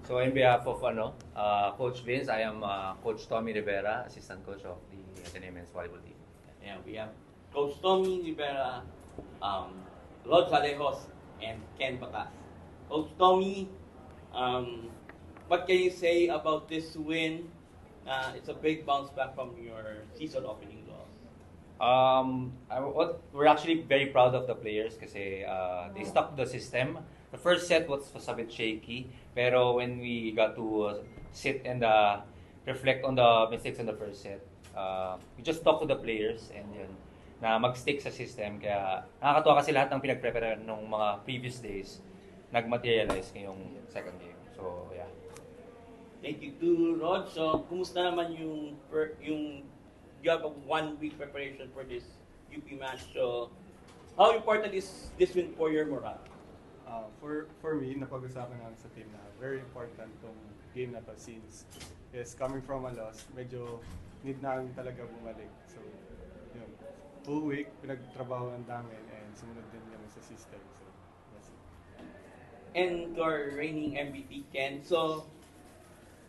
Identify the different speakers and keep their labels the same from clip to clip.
Speaker 1: So in behalf of Coach Vince, I am Coach Tommy Rivera, assistant coach of the Ateneo Men's Volleyball team.
Speaker 2: Yeah, we have Coach Tommy Rivera, um, Rod Salejos, and Ken Batas. Coach Tommy, um, what can you say about this win? It's a big bounce back from your season opening loss.
Speaker 1: We're actually very proud of the players kasi they stuck to the system. The first set was a bit shaky, pero when we got to sit and reflect on the mistakes in the first set, we just talked to the players and yun, na mag-stick sa system. Kaya nakakatuwa kasi lahat ng pinag-prepare ng mga previous days nag-materialize ngayong second game. So, yeah.
Speaker 2: Thank you to Rod. So, kumusta naman yung you have a 1 week preparation for this UP match. So, how important is this win for your morale?
Speaker 3: For me, napag-usapan namin sa team na very important tong game na to since coming from a loss, medyo need namin talaga bumalik. So, yun. Full week, pinagtrabaho ng namin and sumunod din kami sa system. So, that's it.
Speaker 2: And to our reigning MVP, Ken. So,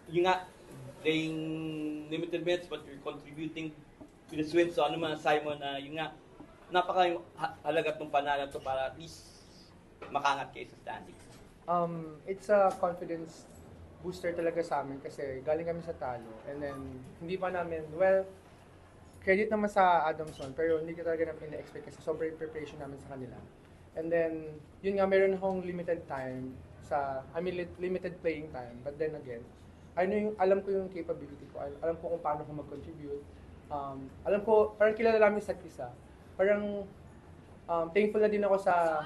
Speaker 2: yun nga, playing limited minutes but you're contributing to the win. So, ano man sabi mo na yun nga, napaka-halaga itong panalo to para at least makangat kayo sa standings.
Speaker 4: It's a confidence booster talaga sa amin kasi galing kami sa talo and then hindi pa namin, credit naman sa Adamson pero hindi ko talaga namin na-expect kasi sobrang preparation namin sa kanila. And then, yun nga, meron akong limited time limited playing time, but then again, alam ko yung capability ko, alam ko kung paano ko mag-contribute, alam ko, parang kilala namin sa isa, parang thankful na din ako sa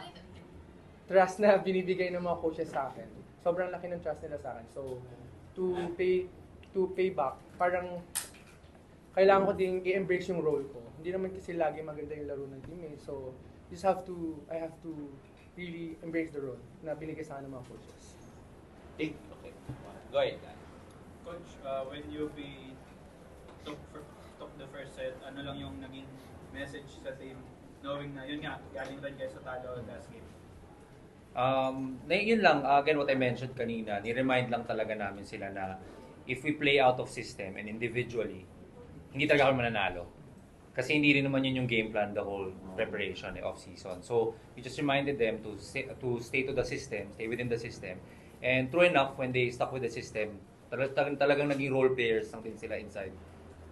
Speaker 4: trust na binibigay ng mga coaches sa akin. Sobrang laki ng trust nila sa akin. So, to pay back, parang kailangan ko din i-embrace yung role ko. Hindi naman kasi lagi maganda yung laro ng team eh. So, I have to really embrace the role na binigay sa akin ng mga coaches.
Speaker 2: Okay. Go ahead.
Speaker 5: Coach, when you took the first set, ano lang yung naging message sa team knowing na yun nga, galing rin kayo sa talo last game?
Speaker 1: Yun lang, again what I mentioned kanina, ni-remind lang talaga namin sila na if we play out of system and individually, hindi talaga kami mananalo. Kasi hindi rin naman yun yung game plan the whole preparation off-season. So, we just reminded them to stay to the system, stay within the system. And true enough, when they stuck with the system, talagang naging role players lang din sila inside.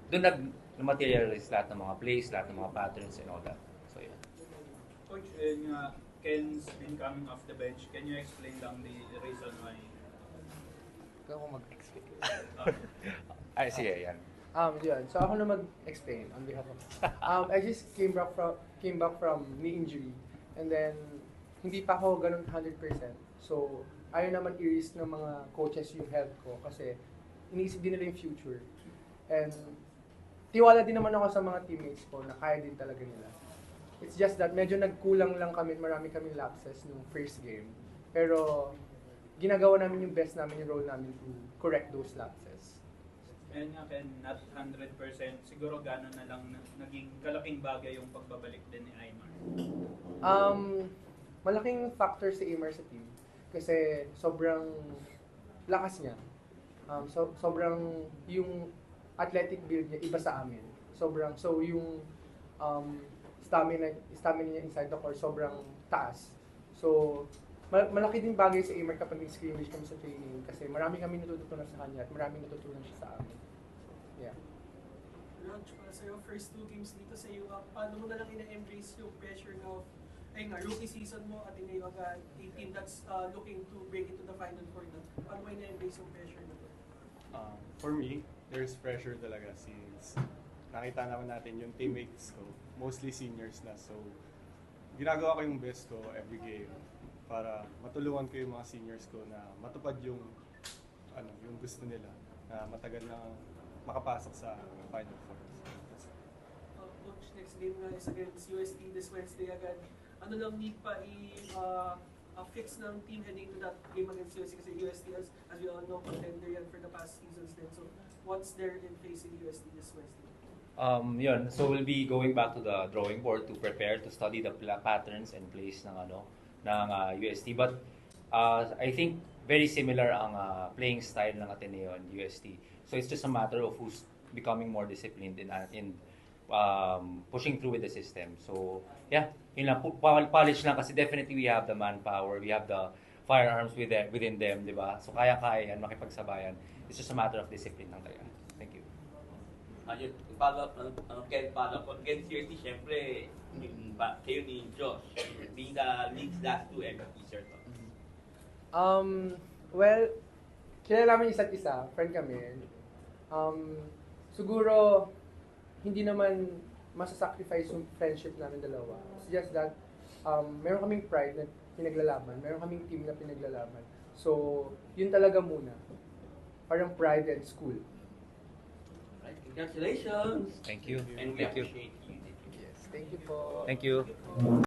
Speaker 1: Doon nag-materialize lahat ng mga plays, lahat ng mga patterns and all that. So, yeah.
Speaker 5: Coach, Ken's been coming off the bench. Can you explain lang the reason why?
Speaker 4: Kaya ako mag-explain.
Speaker 1: Ay, sige, yan.
Speaker 4: Yun. So ako na mag-explain on behalf of. I just came back from knee injury and then hindi pa ako ganun 100%. So ayaw naman i-risk ng mga coaches yung health ko kasi iniisip din nila yung future. And tiwala din naman ako sa mga teammates ko na kaya din talaga nila. It's just that medyo nagkulang lang kami, marami kaming lapses nung first game. Pero ginagawa namin yung best namin, yung role namin to correct those lapses.
Speaker 5: And nga, Ken, not 100%, siguro gano'n na lang naging kalaking bagay yung pagbabalik din ni Aymar?
Speaker 4: Malaking factor si Aymar sa team kasi sobrang lakas niya. Sobrang yung athletic build niya iba sa amin. So yung stamina niya inside the court sobrang taas. So malaki din bagay sa Aymar kapag nag-scrimmage kami sa training kasi marami kami natututunan sa kanya at maraming natutunan siya sa amin. Yeah.
Speaker 6: Rog, para sa'yo, first 2 games dito sa iyo, paano mo na lang ina-embrace yung pressure ng rookie season mo at ngayon agad a team that's looking to break into the Final Four na? Paano mo ina-embrace yung pressure na to?
Speaker 3: For me, there's pressure talaga since nakita naman natin yung teammates ko, mostly seniors na. So, ginagawa ko yung best ko every game para matulungan ko yung mga seniors ko na matupad yung gusto nila na matagal na makapasok sa Final Four.
Speaker 6: Coach, next game na is against UST this Wednesday agad. Ano lang need pa fix ng team heading to that game against UST kasi UST as we all know, contender yan for the past seasons din. So, what's there in facing UST this Wednesday?
Speaker 1: Yun. So we'll be going back to the drawing board to prepare to study the patterns and plays ng UST. But I think very similar ang playing style ng Ateneo and UST. So it's just a matter of who's becoming more disciplined in pushing through with the system. So yeah, yun lang, polish lang kasi definitely we have the manpower, we have the firearms within them, di ba? So kaya-kaya yan, makipagsabayan. It's just a matter of discipline lang talaga. Thank you.
Speaker 2: Ayun, follow up, Ken, follow up. Against UST, syempre, kayo ni Josh, being the league's last 2 MVP, sir.
Speaker 4: Well, kilala namin isa't isa, friend kami. Siguro, hindi naman masasacrifice yung friendship namin dalawa. It's just that, meron kaming pride na pinaglalaban, meron kaming team na pinaglalaban. So, yun talaga muna. Parang pride and school.
Speaker 2: Right, congratulations!
Speaker 1: Thank you.
Speaker 2: And we
Speaker 1: Thank you.
Speaker 2: appreciate you.
Speaker 4: Yes, thank you po.
Speaker 1: Thank you.